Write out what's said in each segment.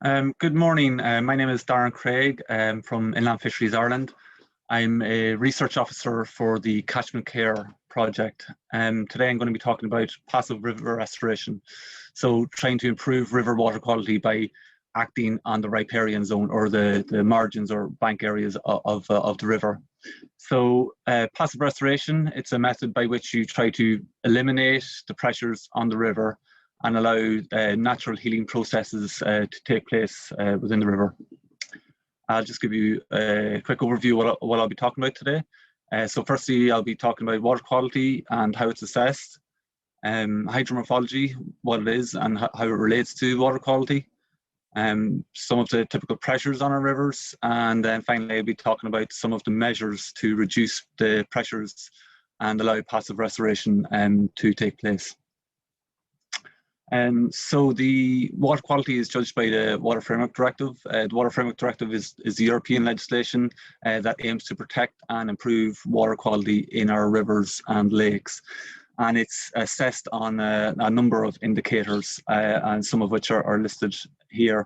Good morning. My name is Darren Craig from Inland Fisheries Ireland. I'm a research officer for the Catchment Care project. Today I'm going to be talking about passive river restoration. So trying to improve river water quality by acting on the riparian zone or the margins or bank areas of the river. So passive restoration, it's a method by which you try to eliminate the pressures on the river and allow natural healing processes to take place within the river. I'll just give you a quick overview of what I'll be talking about today. So firstly, I'll be talking about water quality and how it's assessed, hydromorphology, what it is and how it relates to water quality, some of the typical pressures on our rivers, and then finally I'll be talking about some of the measures to reduce the pressures and allow passive restoration to take place. So the water quality is judged by the Water Framework Directive. The Water Framework Directive is the European legislation that aims to protect and improve water quality in our rivers and lakes. And it's assessed on a number of indicators, and some of which are listed here.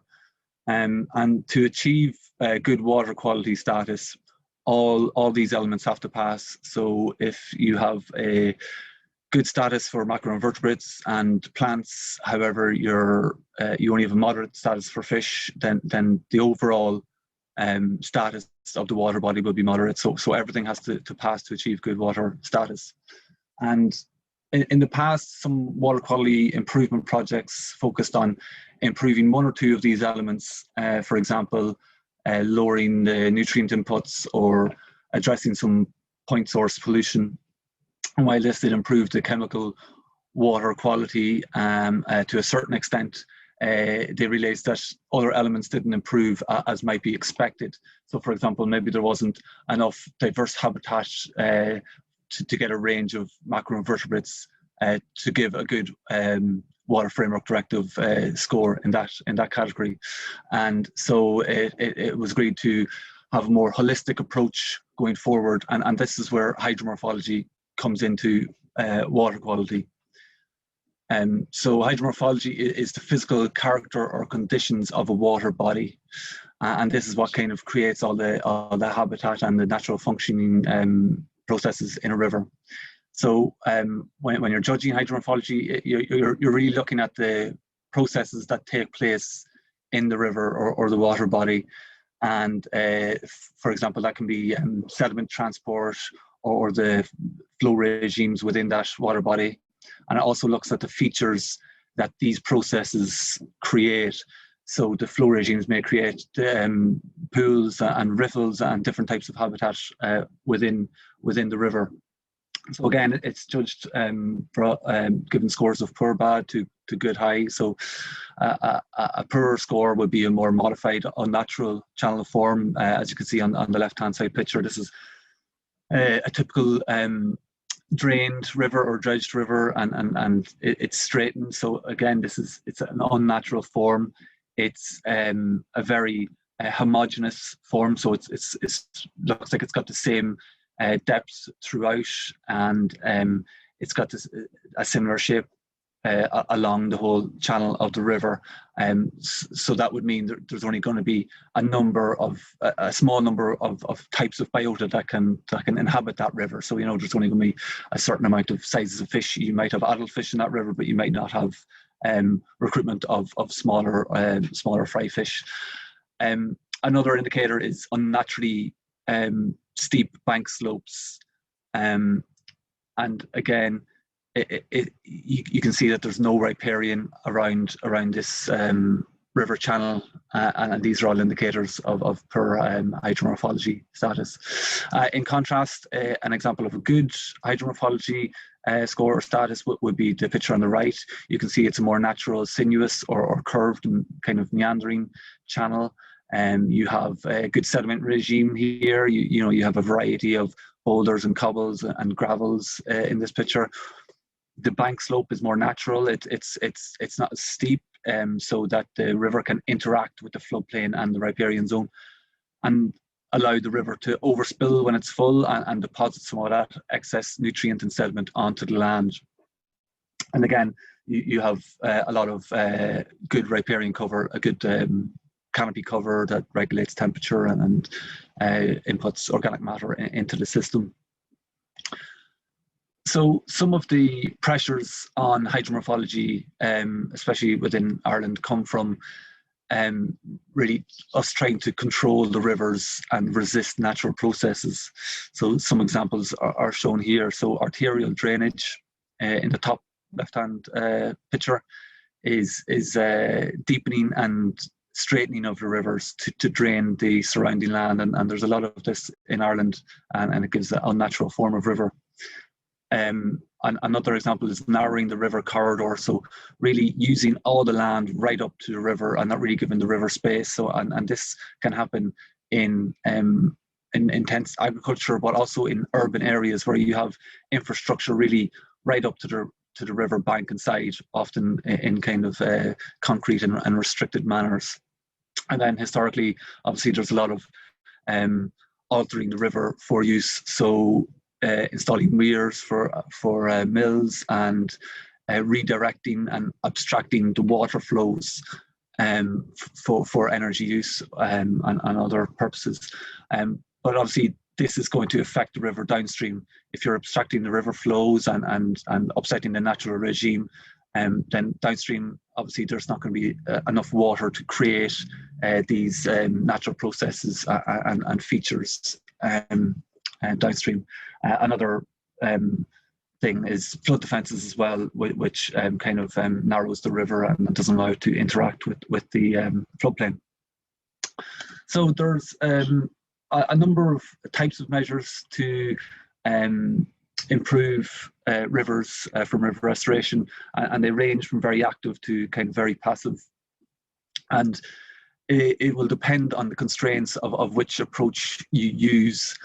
And to achieve good water quality status, all these elements have to pass. So if you have a good status for macroinvertebrates and plants, however, you only have a moderate status for fish, then the overall status of the water body will be moderate. So everything has to pass to achieve good water status. And in the past, some water quality improvement projects focused on improving one or two of these elements, for example, lowering the nutrient inputs or addressing some point source pollution. And while this did improve the chemical water quality to a certain extent, they realized that other elements didn't improve as might be expected. So for example, maybe there wasn't enough diverse habitat to get a range of macroinvertebrates to give a good Water Framework Directive score in that category. And so it was agreed to have a more holistic approach going forward, and this is where hydromorphology comes into water quality. So hydromorphology is the physical character or conditions of a water body, and this is what kind of creates all the habitat and the natural functioning processes in a river. So when you're judging hydromorphology, you're really looking at the processes that take place in the river or the water body, and for example, that can be sediment transport or the flow regimes within that water body. And it also looks at the features that these processes create. So the flow regimes may create pools and riffles and different types of habitat within the river. So again, it's judged given scores of poor, bad to good, high. So a poorer score would be a more modified, unnatural channel of form. As you can see on the left-hand side picture, this is a typical drained river or dredged river, and it's straightened. So again, it's an unnatural form. It's a very homogeneous form, so it looks like it's got the same depth throughout, and it's got a similar shape along the whole channel of the river. So that would mean that there's only going to be a small number of types of biota that can inhabit that river. So there's only going to be a certain amount of sizes of fish. You might have adult fish in that river, but you might not have recruitment of smaller fry fish. Another indicator is unnaturally steep bank slopes, and again, you can see that there's no riparian around this river channel, and these are all indicators of poor hydromorphology status. In contrast, an example of a good hydromorphology score or status would be the picture on the right. You can see it's a more natural, sinuous or curved and kind of meandering channel. You have a good sediment regime here. You have a variety of boulders and cobbles and gravels in this picture. The bank slope is more natural. It's not as steep, so that the river can interact with the floodplain and the riparian zone, and allow the river to overspill when it's full and deposit some of that excess nutrient and sediment onto the land. And again, you have a lot of good riparian cover, a good canopy cover that regulates temperature and inputs organic matter into the system. So some of the pressures on hydromorphology, especially within Ireland, come from really us trying to control the rivers and resist natural processes. So some examples are shown here. So arterial drainage in the top left-hand picture is deepening and straightening of the rivers to drain the surrounding land, and there's a lot of this in Ireland, and it gives an unnatural form of river. And another example is narrowing the river corridor, so really using all the land right up to the river and not really giving the river space. So and this can happen in intense agriculture, but also in urban areas where you have infrastructure really right up to the river bank and side, often in kind of concrete and restricted manners. And then historically, obviously, there's a lot of altering the river for use. So installing weirs for mills, and redirecting and abstracting the water flows for energy use and other purposes. But obviously, this is going to affect the river downstream. If you're abstracting the river flows and upsetting the natural regime, then downstream, obviously, there's not going to be enough water to create these natural processes and features downstream. Another thing is flood defences as well, which kind of narrows the river and doesn't allow it to interact with the floodplain. So there's a number of types of measures to improve rivers from river restoration, and they range from very active to kind of very passive. And it will depend on the constraints of which approach you use.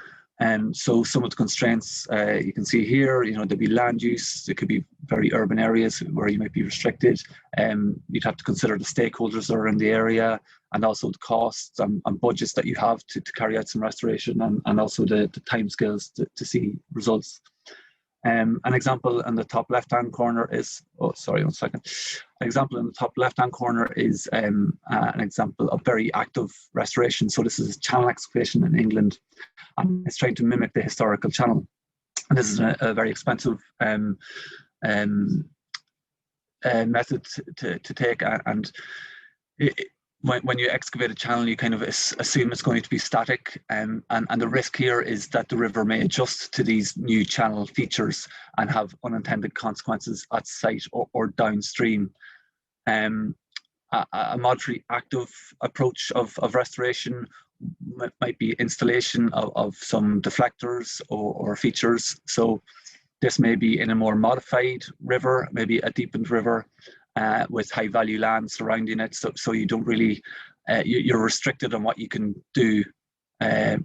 So some of the constraints you can see here, there'll be land use. It could be very urban areas where you might be restricted. You'd have to consider the stakeholders that are in the area, and also the costs and budgets that you have to carry out some restoration, and also the timescales to see results. An example in the top left-hand corner is, an example in the top left-hand corner is an example of very active restoration. So this is channel excavation in England, and it's trying to mimic the historical channel. And this is a very expensive method to take, and when you excavate a channel, you kind of assume it's going to be static, and the risk here is that the river may adjust to these new channel features and have unintended consequences at site or downstream. A moderately active approach of restoration might be installation of some deflectors or features. So this may be in a more modified river, maybe a deepened river, with high value land surrounding it, so you don't really you're restricted on what you can do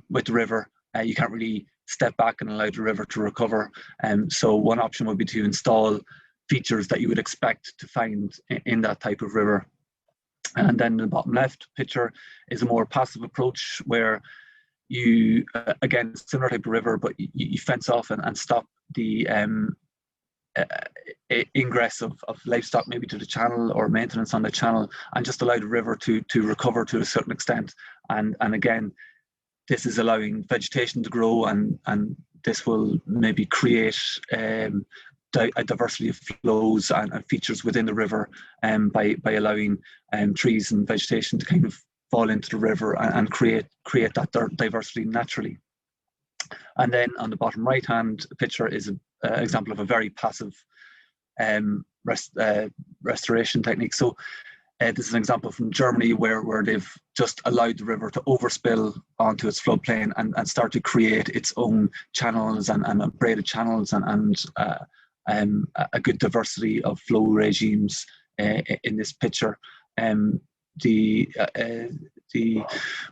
with the river. You can't really step back and allow the river to recover. So one option would be to install features that you would expect to find in that type of river. And then the bottom left picture is a more passive approach, where you again, similar type of river, but you fence off and stop the ingress of livestock maybe to the channel, or maintenance on the channel, and just allow the river to recover to a certain extent. And again, this is allowing vegetation to grow, and this will maybe create a diversity of flows and features within the river, by allowing trees and vegetation to kind of fall into the river and create that diversity naturally. And then on the bottom right hand picture is an example of a very passive restoration technique. So this is an example from Germany where they've just allowed the river to overspill onto its floodplain and start to create its own channels and braided channels and a good diversity of flow regimes in this picture. The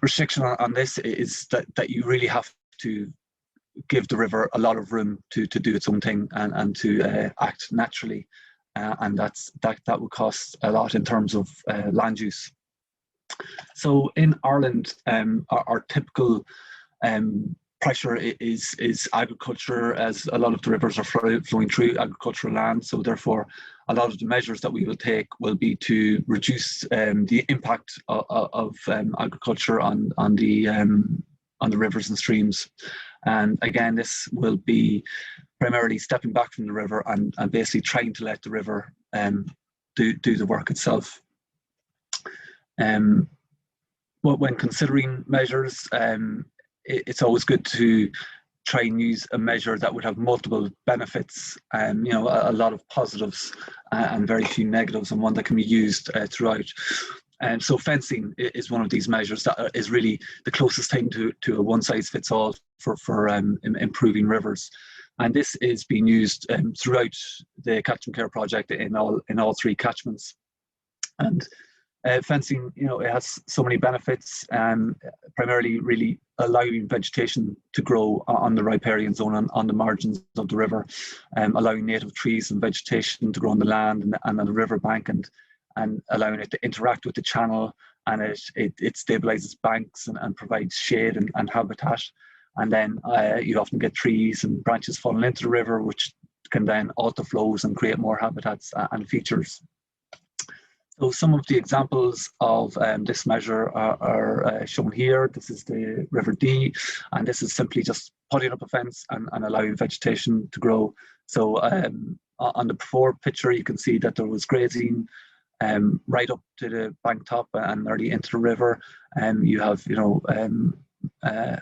restriction on this is that you really have to give the river a lot of room to do its own thing and to act naturally, and that would cost a lot in terms of land use. So in Ireland, our typical pressure is agriculture, as a lot of the rivers are flowing through agricultural land. So therefore, a lot of the measures that we will take will be to reduce the impact of agriculture on the rivers and streams. And again, this will be primarily stepping back from the river and basically trying to let the river do the work itself. When considering measures, it's always good to try and use a measure that would have multiple benefits, and a lot of positives and very few negatives, and one that can be used throughout. And so fencing is one of these measures that is really the closest thing to a one-size-fits-all for improving rivers. And this is being used throughout the catchment care project in all three catchments. And fencing, it has so many benefits, primarily really allowing vegetation to grow on the riparian zone on the margins of the river, allowing native trees and vegetation to grow on the land and on the riverbank, and allowing it to interact with the channel, and it stabilizes banks and provides shade and habitat. And then you often get trees and branches falling into the river, which can then alter flows and create more habitats and features. So some of the examples of this measure are shown here. This is the River Dee, and this is simply just putting up a fence and allowing vegetation to grow. So on the before picture, you can see that there was grazing right up to the bank top and nearly into the river. You have,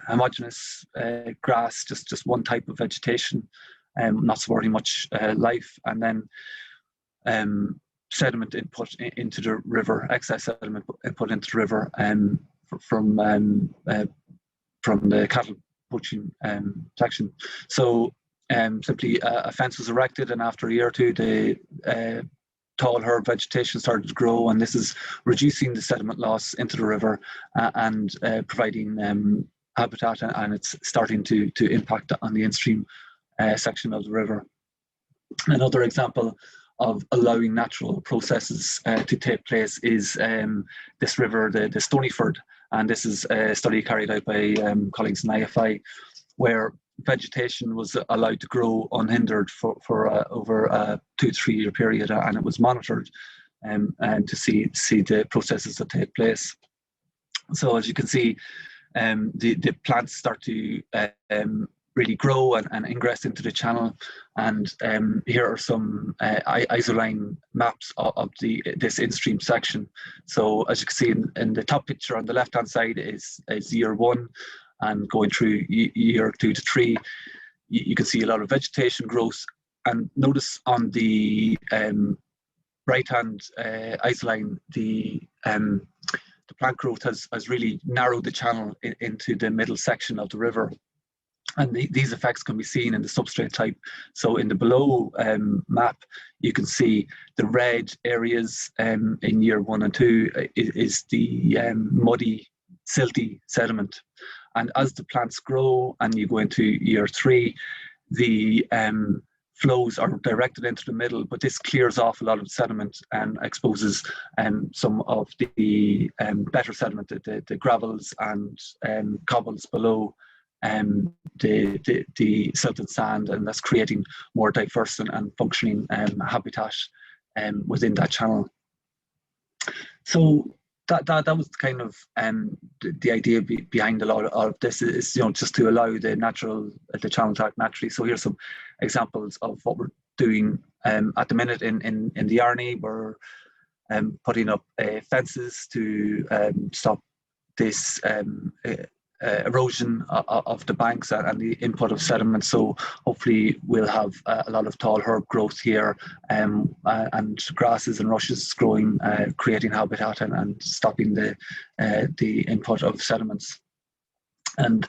homogeneous grass, just one type of vegetation, not supporting much life, and then sediment input into the river, excess sediment input into the river from the cattle poaching section. So simply a fence was erected, and after a year or two, the tall herb vegetation started to grow, and this is reducing the sediment loss into the river and providing habitat, and it's starting to impact on the in-stream section of the river. Another example of allowing natural processes to take place is this river, the Stonyford, and this is a study carried out by colleagues in IFI, where vegetation was allowed to grow unhindered for over a 2 to 3 year period, and it was monitored and to see the processes that take place. So as you can see, the plants start to really grow and ingress into the channel, and here are some isoline maps of this in-stream section. So as you can see in the top picture on the left hand side is year 1, and going through year 2 to 3, you can see a lot of vegetation growth. And notice on the right hand isoline, the plant growth has really narrowed the channel into the middle section of the river. And these effects can be seen in the substrate type. So in the below map, you can see the red areas in year 1 and 2 is the muddy, silty sediment. And as the plants grow and you go into year 3, the flows are directed into the middle, but this clears off a lot of sediment and exposes some of the better sediment, the gravels and cobbles below the silted sand, and that's creating more diverse and functioning habitat within that channel. So that was kind of the idea behind a lot of this, is just to allow the channel to act naturally. So here's some examples of what we're doing at the minute in the Arnie. We're putting up fences to stop this erosion of the banks and the input of sediment. So hopefully we'll have a lot of tall herb growth here, and grasses and rushes growing, creating habitat and stopping the input of sediments. And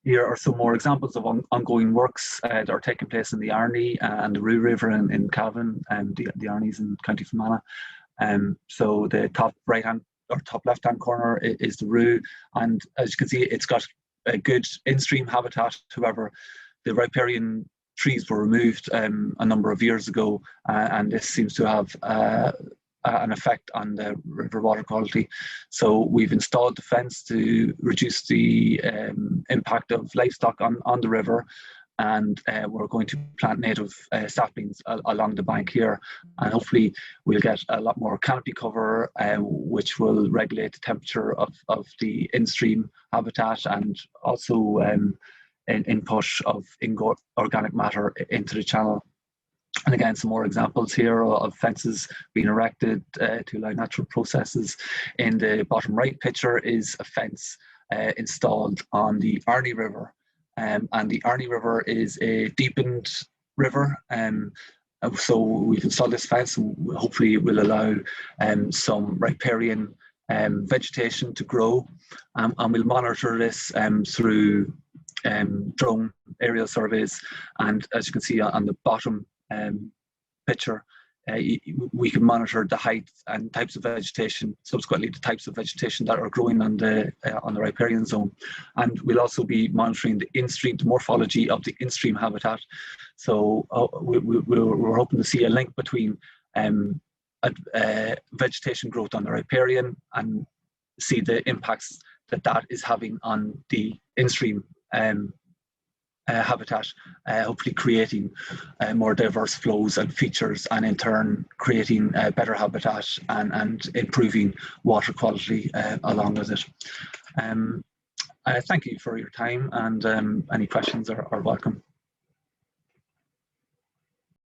here are some more examples of ongoing works that are taking place in the Arnie and the Roo River in Cavan, and the Arnie's in County Fermanagh. So the top right hand or top left hand corner is the Roo, and as you can see, it's got a good in-stream habitat. However, the riparian trees were removed a number of years ago, and this seems to have an effect on the river water quality. So we've installed the fence to reduce the impact of livestock on the river, and we're going to plant native saplings along the bank here, and hopefully we'll get a lot more canopy cover, which will regulate the temperature of the in-stream habitat, and also input of organic matter into the channel. And again, some more examples here of fences being erected to allow natural processes. In the bottom right picture is a fence installed on the Arnie River. And the Arnie River is a deepened river. So we've installed this fence, and hopefully it will allow some riparian vegetation to grow. And we'll monitor this through drone aerial surveys. And as you can see on the bottom picture, we can monitor the height and types of vegetation, subsequently the types of vegetation that are growing on the riparian zone. And we'll also be monitoring the in-stream, the morphology of the in-stream habitat. So we're hoping to see a link between vegetation growth on the riparian, and see the impacts that is having on the in-stream habitat, hopefully creating more diverse flows and features, and in turn creating better habitat and improving water quality along with it. Thank you for your time, and any questions are welcome.